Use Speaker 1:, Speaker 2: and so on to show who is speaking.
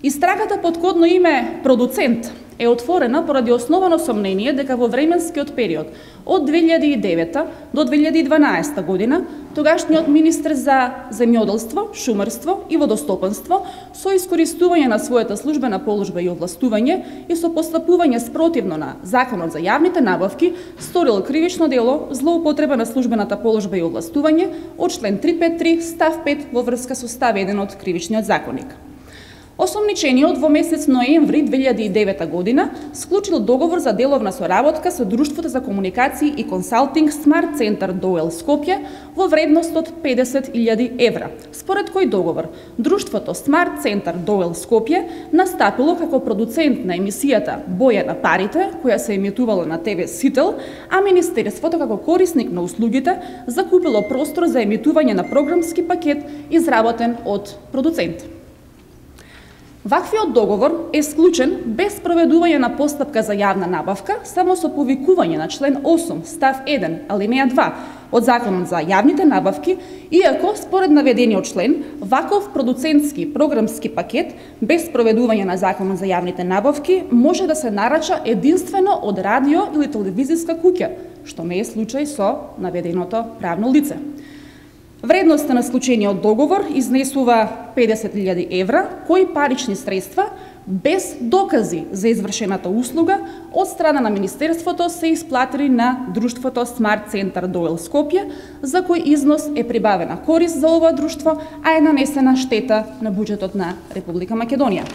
Speaker 1: Истрагата под кодно име Продуцент е отворена поради основано сомнение дека во временскиот период од 2009 до 2012 година тогашниот министер за земјоделство, шумарство и водостопанство со искористување на својата службена положба и овластување и со постапување спротивно на Законот за јавните набавки сторил кривично дело злоупотреба на службената положба и овластување од член 353 став 5 во врска со став 1 од Кривичниот законник. Осомничениот во месец ноември 2009 година склучил договор за деловна соработка со Друштвото за комуникации и консалтинг Смарт Центар Доел Скопје во вредност од 50.000 евра, според кој договор Друштвото Смарт Центар Доел Скопје настапило како продуцент на емисијата Боја на парите, која се емитувала на ТВ Сител, а Министерството како корисник на услугите закупило простор за емитување на програмски пакет изработен од продуцент. Ваквиот договор е склучен без проведување на постапка за јавна набавка, само со повикување на член 8, став 1, алинеја 2 од Законот за јавните набавки, иако според наведениот член, ваков продуцентски програмски пакет без проведување на Законот за јавните набавки може да се нарача единствено од радио или телевизиска куќа, што не е случај со наведеното правно лице. Вредноста на склучениот договор изнесува 50.000 евра, кои парични средства без докази за извршената услуга од страна на Министерството се исплатили на Друштвото Смарт Центар Доел Скопје, за кој износ е прибавена корист за ова друштво, а е нанесена штета на буџетот на Република Македонија.